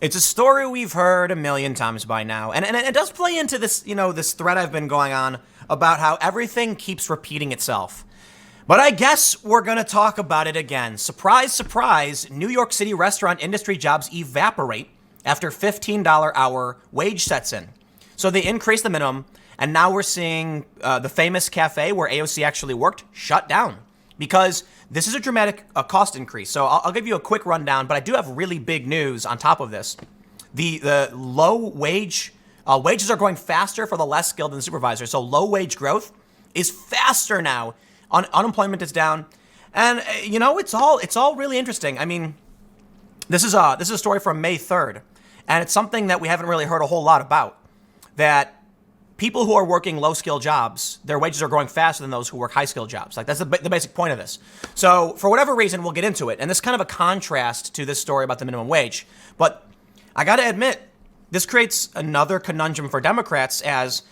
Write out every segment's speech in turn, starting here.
It's a story we've heard a million times by now, and it does play into this, this thread I've been going on about how everything keeps repeating itself. But I guess we're gonna talk about it again. Surprise, surprise, New York City restaurant industry jobs evaporate after $15 hour wage sets in. So they increase the minimum, and now we're seeing the famous cafe where AOC actually worked shut down because this is a dramatic cost increase. So I'll give you a quick rundown, but I do have really big news on top of this. The low wage wages are growing faster for the less skilled than supervisors. So low wage growth is faster now. Unemployment is down, and it's all really interesting. I mean, this is a story from May 3rd, and it's something that we haven't really heard a whole lot about. That people who are working low-skill jobs, their wages are growing faster than those who work high-skill jobs. Like, that's the basic point of this. So for whatever reason, we'll get into it. And this is kind of a contrast to this story about the minimum wage. But I got to admit, this creates another conundrum for Democrats as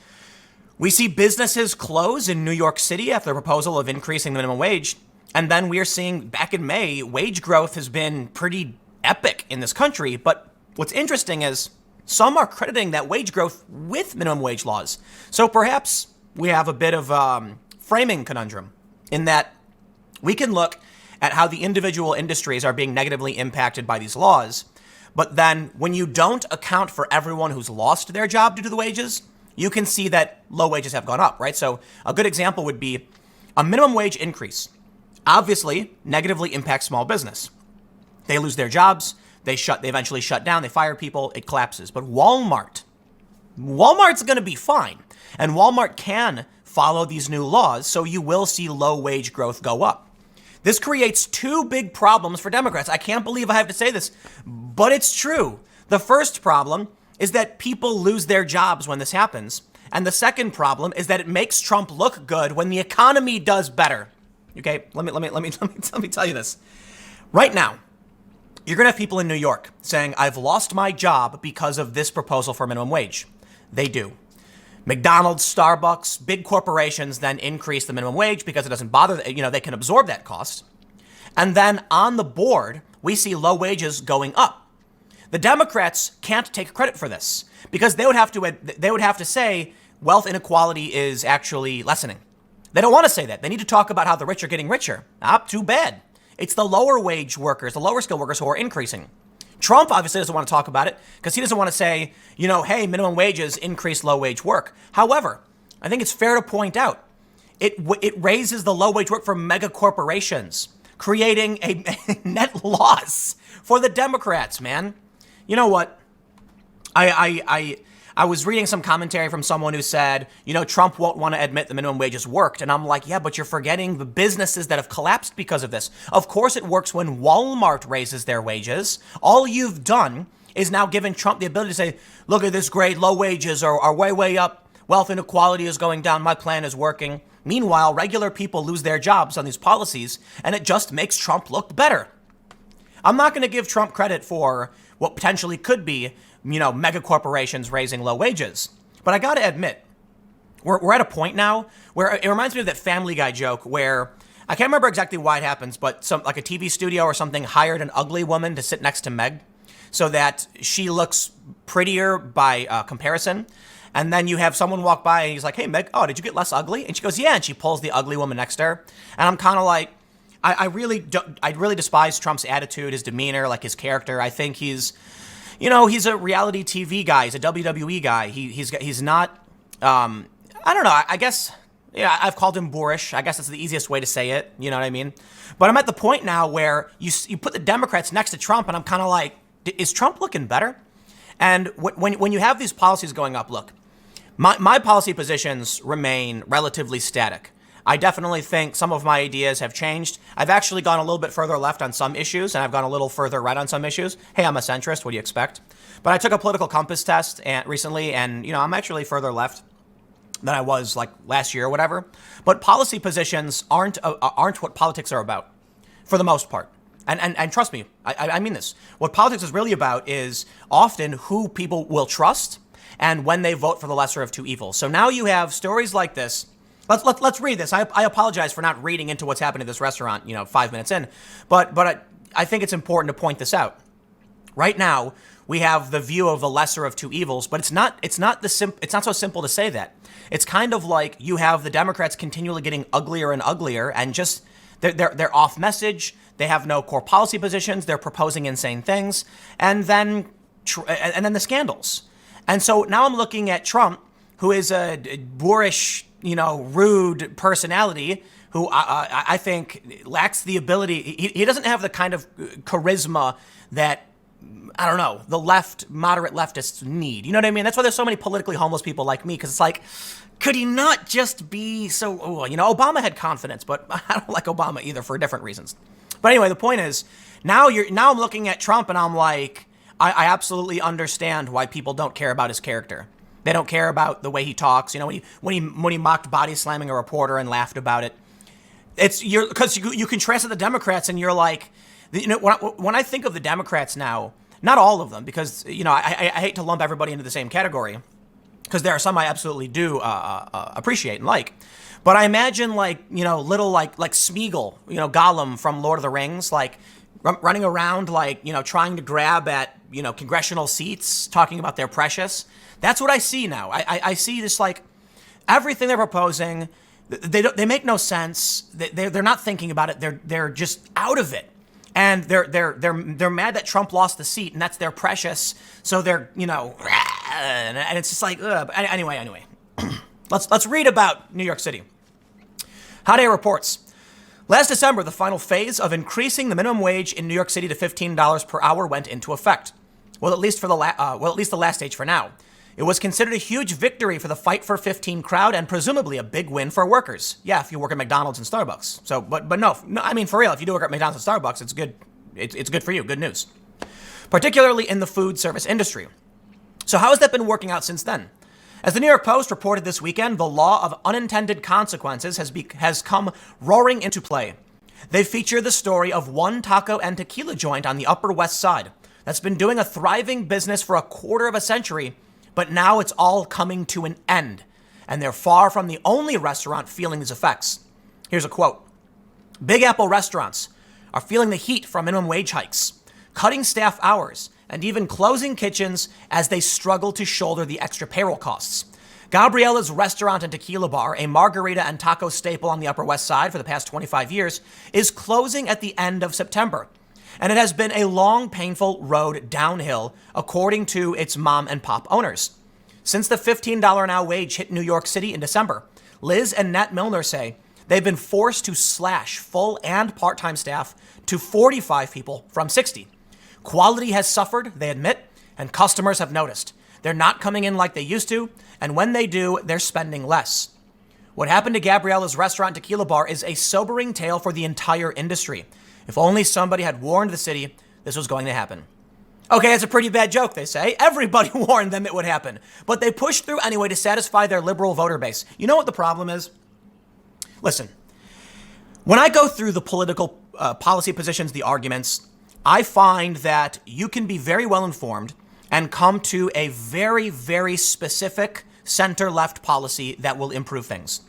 we see businesses close in New York City after the proposal of increasing the minimum wage. And then we're seeing back in May, wage growth has been pretty epic in this country. But what's interesting is some are crediting that wage growth with minimum wage laws. So perhaps we have a bit of framing conundrum in that we can look at how the individual industries are being negatively impacted by these laws. But then when you don't account for everyone who's lost their job due to the wages, you can see that low wages have gone up, right? So a good example would be a minimum wage increase obviously negatively impacts small business. They lose their jobs. They eventually shut down. They fire people. It collapses. But Walmart's going to be fine. And Walmart can follow these new laws. So you will see low wage growth go up. This creates two big problems for Democrats. I can't believe I have to say this, but it's true. The first problem is that people lose their jobs when this happens. And the second problem is that it makes Trump look good when the economy does better. Okay, let me tell you this. Right now, you're going to have people in New York saying, I've lost my job because of this proposal for minimum wage. They do. McDonald's, Starbucks, big corporations then increase the minimum wage because it doesn't bother, they can absorb that cost. And then on the board, we see low wages going up. The Democrats can't take credit for this because they would have to say wealth inequality is actually lessening. They don't want to say that. They need to talk about how the rich are getting richer. Too bad. It's the lower wage workers, the lower skill workers who are increasing. Trump obviously doesn't want to talk about it because he doesn't want to say, hey, minimum wages increase low wage work. However, I think it's fair to point out it raises the low wage work for mega corporations, creating a net loss for the Democrats, man. You know what? I was reading some commentary from someone who said, Trump won't want to admit the minimum wages worked. And I'm like, yeah, but you're forgetting the businesses that have collapsed because of this. Of course it works when Walmart raises their wages. All you've done is now given Trump the ability to say, look at this great, low wages are way, way up. Wealth inequality is going down. My plan is working. Meanwhile, regular people lose their jobs on these policies, and it just makes Trump look better. I'm not going to give Trump credit for what potentially could be mega corporations raising low wages. But I got to admit, we're at a point now where it reminds me of that Family Guy joke where I can't remember exactly why it happens, but like a TV studio or something hired an ugly woman to sit next to Meg so that she looks prettier by comparison. And then you have someone walk by and he's like, hey, Meg, did you get less ugly? And she goes, yeah. And she pulls the ugly woman next to her. And I'm kind of like, I really despise Trump's attitude, his demeanor, like his character. I think he's a reality TV guy. He's a WWE guy. He's not, I don't know. I guess, I've called him boorish. I guess that's the easiest way to say it. You know what I mean? But I'm at the point now where you put the Democrats next to Trump and I'm kind of like, is Trump looking better? And when you have these policies going up, look, my policy positions remain relatively static. I definitely think some of my ideas have changed. I've actually gone a little bit further left on some issues, and I've gone a little further right on some issues. Hey, I'm a centrist. What do you expect? But I took a political compass test recently, and I'm actually further left than I was like last year or whatever. But policy positions aren't what politics are about, for the most part. And trust me, I mean this. What politics is really about is often who people will trust and when they vote for the lesser of two evils. So now you have stories like this. Let's read this. I apologize for not reading into what's happening at this restaurant, 5 minutes in, but I think it's important to point this out. Right now, we have the view of the lesser of two evils, but it's not so simple to say that. It's kind of like you have the Democrats continually getting uglier and uglier, and just they're off message. They have no core policy positions. They're proposing insane things, and then the scandals. And so now I'm looking at Trump, who is a boorish, rude personality, who I think lacks the ability. He doesn't have the kind of charisma that, I don't know, the moderate leftists need. You know what I mean? That's why there's so many politically homeless people like me, because it's like, could he not just be so, Obama had confidence, but I don't like Obama either for different reasons. But anyway, the point is, now I'm looking at Trump and I'm like, I absolutely understand why people don't care about his character. They don't care about the way he talks. When he mocked body slamming a reporter and laughed about it. Because you contrast to the Democrats and you're like, when I think of the Democrats now, not all of them, because I hate to lump everybody into the same category, because there are some I absolutely do appreciate and like. But I imagine little like Smeagol, Gollum from Lord of the Rings, like running around trying to grab at congressional seats, talking about their precious. That's what I see now. I see this everything they're proposing. They make no sense. They're not thinking about it. They're just out of it, and they're mad that Trump lost the seat, and that's their precious. So they're and it's just like ugh. But anyway, let's read about New York City. Hot-Air reports. Last December, the final phase of increasing the minimum wage in New York City to $15 per hour went into effect. Well, at least the last stage for now. It was considered a huge victory for the Fight for 15 crowd and presumably a big win for workers. Yeah, if you work at McDonald's and Starbucks. So, but no, I mean, for real, if you do work at McDonald's and Starbucks, it's good. It's good for you. Good news. Particularly in the food service industry. So how has that been working out since then? As the New York Post reported this weekend, the law of unintended consequences has come roaring into play. They feature the story of one taco and tequila joint on the Upper West Side that's been doing a thriving business for a quarter of a century, but now it's all coming to an end, and they're far from the only restaurant feeling these effects. Here's a quote. Big Apple restaurants are feeling the heat from minimum wage hikes, cutting staff hours, and even closing kitchens as they struggle to shoulder the extra payroll costs. Gabriella's Restaurant and Tequila Bar, a margarita and taco staple on the Upper West Side for the past 25 years, is closing at the end of September. And it has been a long, painful road downhill, according to its mom and pop owners. Since the $15 an hour wage hit New York City in December, Liz and Nat Milner say they've been forced to slash full and part-time staff to 45 people from 60. Quality has suffered, they admit, and customers have noticed. They're not coming in like they used to, and when they do, they're spending less. What happened to Gabriella's Restaurant Tequila Bar is a sobering tale for the entire industry. If only somebody had warned the city this was going to happen. Okay, it's a pretty bad joke, they say. Everybody warned them it would happen. But they pushed through anyway to satisfy their liberal voter base. You know what the problem is? Listen, when I go through the political policy positions, the arguments, I find that you can be very well informed and come to a very, very specific center-left policy that will improve things.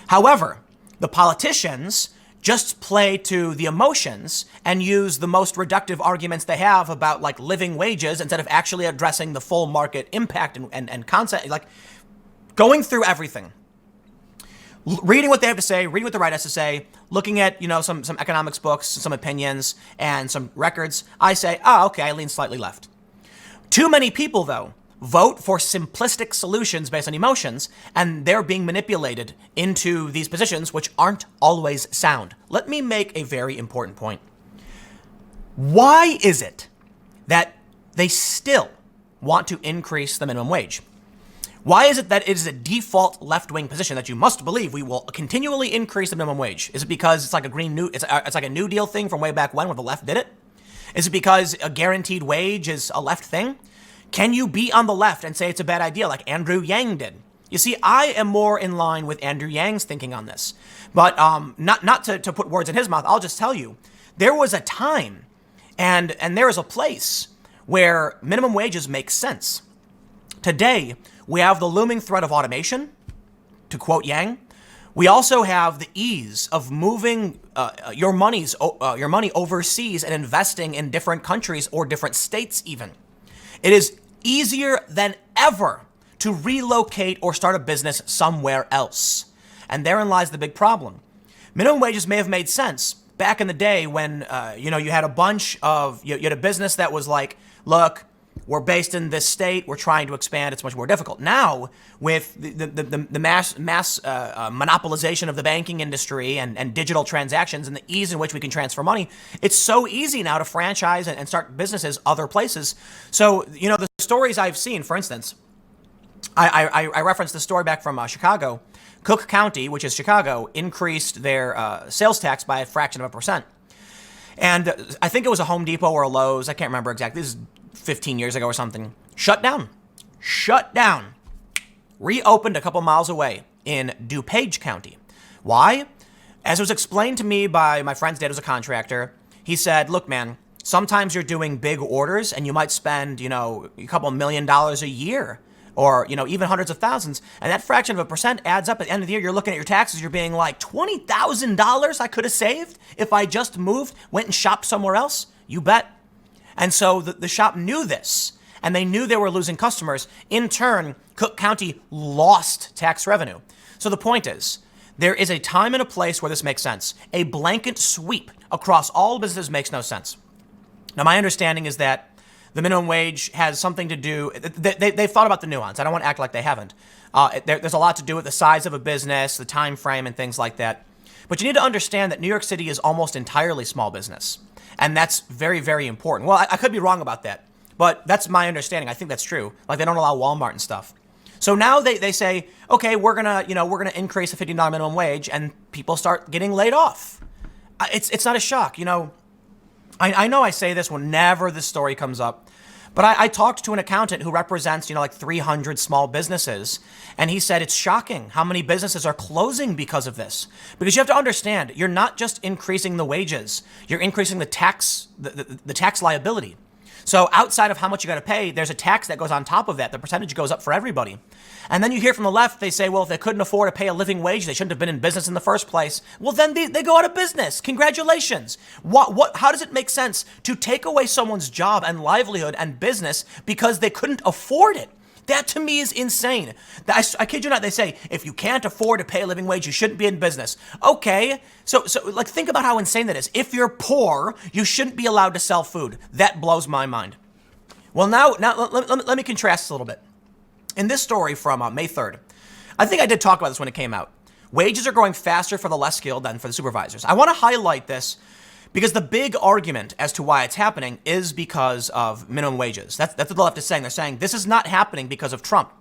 However, the politicians just play to the emotions and use the most reductive arguments they have about living wages instead of actually addressing the full market impact and concept, going through everything. Reading what they have to say, reading what the right has to say, looking at, some economics books, some opinions, and some records, I say, okay, I lean slightly left. Too many people, though, vote for simplistic solutions based on emotions, and they're being manipulated into these positions, which aren't always sound. Let me make a very important point. Why is it that they still want to increase the minimum wage? Why is it that it is a default left-wing position that you must believe we will continually increase the minimum wage? Is it because it's like it's like a New Deal thing from way back when where the left did it? Is it because a guaranteed wage is a left thing? Can you be on the left and say it's a bad idea like Andrew Yang did? You see, I am more in line with Andrew Yang's thinking on this. But not to put words in his mouth, I'll just tell you, there was a time and there is a place where minimum wages make sense. Today, we have the looming threat of automation, to quote Yang. We also have the ease of moving your money overseas and investing in different countries or different states even. It is easier than ever to relocate or start a business somewhere else. And therein lies the big problem. Minimum wages may have made sense back in the day when, you had a bunch of, you had a business that was like, look, we're based in this state, we're trying to expand, it's much more difficult. Now, with the mass monopolization of the banking industry and digital transactions and the ease in which we can transfer money, it's so easy now to franchise and start businesses other places. So, the stories I've seen, for instance, I referenced the story back from Chicago. Cook County, which is Chicago, increased their sales tax by a fraction of a percent. And I think it was a Home Depot or a Lowe's, I can't remember exactly, this is 15 years ago or something, shut down, reopened a couple miles away in DuPage County. Why? As it was explained to me by my friend's dad who's a contractor, he said, look, man, sometimes you're doing big orders and you might spend, a couple $1 million a year or, even hundreds of thousands. And that fraction of a percent adds up at the end of the year. You're looking at your taxes. You're being like $20,000 I could have saved if I just moved, went and shopped somewhere else. You bet. And so the shop knew this, and they knew they were losing customers. In turn, Cook County lost tax revenue. So the point is, there is a time and a place where this makes sense. A blanket sweep across all businesses makes no sense. Now, my understanding is that the minimum wage has something to do, they've thought about the nuance. I don't want to act like they haven't. There's a lot to do with the size of a business, the time frame, and things like that. But you need to understand that New York City is almost entirely small business. And that's very, very important. Well, I could be wrong about that, but that's my understanding. I think that's true. Like they don't allow Walmart and stuff. So now they say, okay, we're gonna increase the $15 minimum wage, and people start getting laid off. It's not a shock. I know I say this whenever this story comes up, but I talked to an accountant who represents, like 300 small businesses, and he said it's shocking how many businesses are closing because of this. Because you have to understand, you're not just increasing the wages, you're increasing the tax, the tax liability. So outside of how much you got to pay, there's a tax that goes on top of that. The percentage goes up for everybody. And then you hear from the left, they say, well, if they couldn't afford to pay a living wage, they shouldn't have been in business in the first place. Well, then they go out of business. Congratulations. How does it make sense to take away someone's job and livelihood and business because they couldn't afford it? That to me is insane. I kid you not, they say, if you can't afford to pay a living wage, you shouldn't be in business. Okay, so think about how insane that is. If you're poor, you shouldn't be allowed to sell food. That blows my mind. Well, now let me contrast this a little bit. In this story from May 3rd, I think I did talk about this when it came out. Wages are growing faster for the less skilled than for the supervisors. I want to highlight this because the big argument as to why it's happening is because of minimum wages. That's what the left is saying. They're saying this is not happening because of Trump.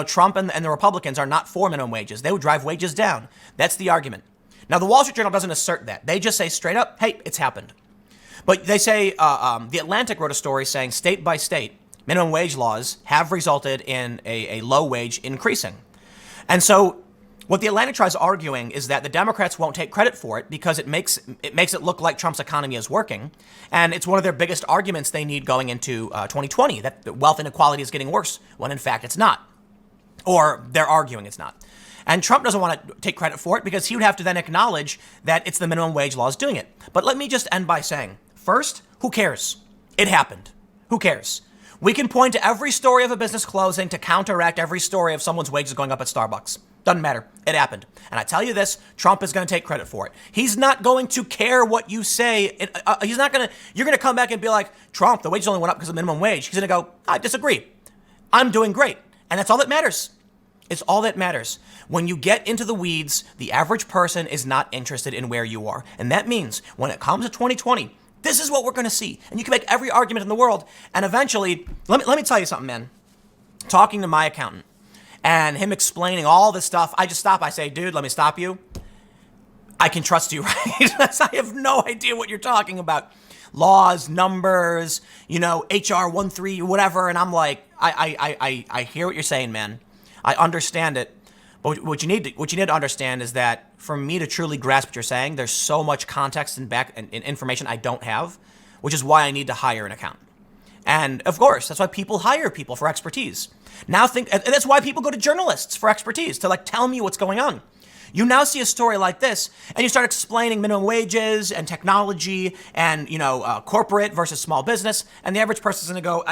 Trump and the Republicans are not for minimum wages. They would drive wages down. That's the argument. Now, the Wall Street Journal doesn't assert that. They just say straight up, hey, it's happened. But they say, The Atlantic wrote a story saying state by state, minimum wage laws have resulted in a low wage increasing. And so what the Atlantic tries arguing is that the Democrats won't take credit for it because it makes it look like Trump's economy is working. And it's one of their biggest arguments they need going into 2020, that the wealth inequality is getting worse, when in fact it's not. Or they're arguing it's not. And Trump doesn't want to take credit for it because he would have to then acknowledge that it's the minimum wage laws doing it. But let me just end by saying, first, who cares? It happened. Who cares? We can point to every story of a business closing to counteract every story of someone's wages going up at Starbucks. Doesn't matter. It happened. And I tell you this, Trump is going to take credit for it. He's not going to care what you say. You're going to come back and be like, Trump, the wages only went up because of minimum wage. He's going to go, I disagree. I'm doing great. And that's all that matters. It's all that matters. When you get into the weeds, the average person is not interested in where you are. And that means when it comes to 2020, this is what we're going to see. And you can make every argument in the world. And eventually, let me tell you something, man. Talking to my accountant and him explaining all this stuff, I just stop. I say, dude, let me stop you. I can trust you, right? I have no idea what you're talking about. Laws, numbers, HR 13, whatever. And I'm like, I hear what you're saying, man. I understand it. But what you need to understand is that for me to truly grasp what you're saying, there's so much context and information I don't have, which is why I need to hire an accountant. And of course, that's why people hire people for expertise. And that's why people go to journalists for expertise, to tell me what's going on. You now see a story like this, and you start explaining minimum wages and technology and, corporate versus small business, and the average person's going to go,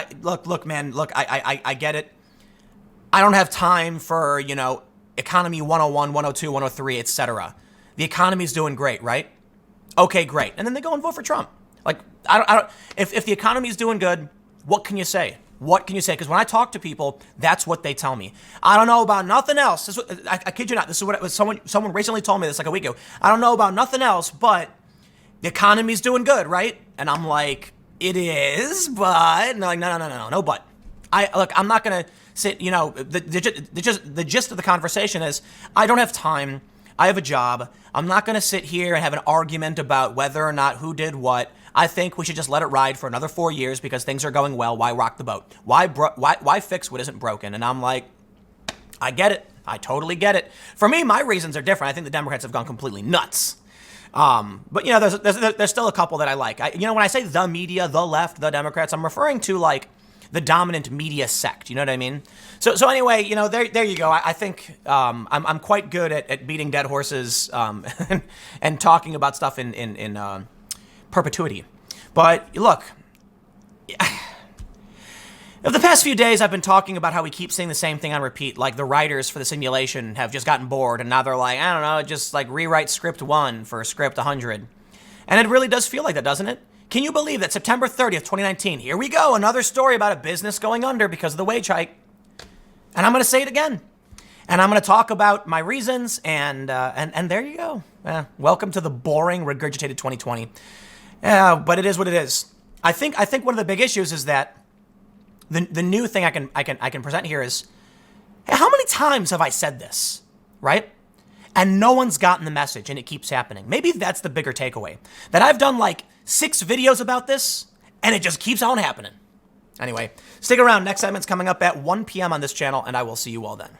look, man, I get it. I don't have time for, economy 101, 102, 103, etc. The economy's doing great, right? Okay, great. And then they go and vote for Trump. Like, I don't, if the economy's doing good, what can you say? What can you say? Because when I talk to people, that's what they tell me. I don't know about nothing else. I kid you not. This is what it was. Someone recently told me this like a week ago. I don't know about nothing else, but the economy's doing good, right? And I'm like, it is, but and they're like, no, but. I'm not gonna sit. The gist of the conversation is, I don't have time. I have a job. I'm not gonna sit here and have an argument about whether or not who did what. I think we should just let it ride for another 4 years because things are going well. Why rock the boat? Why fix what isn't broken? And I'm like, I get it. I totally get it. For me, my reasons are different. I think the Democrats have gone completely nuts. But there's still a couple that I like. When I say the media, the left, the Democrats, I'm referring to like the dominant media sect. You know what I mean? So anyway, there you go. I think I'm quite good at beating dead horses and talking about stuff in perpetuity. But look, of the past few days, I've been talking about how we keep seeing the same thing on repeat. Like the writers for the simulation have just gotten bored, and now they're like, I don't know, just like rewrite script 1 for script 100. And it really does feel like that, doesn't it? Can you believe that September 30th, 2019, here we go, another story about a business going under because of the wage hike. And I'm going to say it again. And I'm going to talk about my reasons, and there you go. Welcome to the boring, regurgitated 2020. But it is what it is. I think one of the big issues is that the new thing I can present here is, hey, how many times have I said this, right? And no one's gotten the message, and it keeps happening. Maybe that's the bigger takeaway, that I've done like 6 videos about this, and it just keeps on happening. Anyway, stick around. Next segment's coming up at 1 p.m. on this channel, and I will see you all then.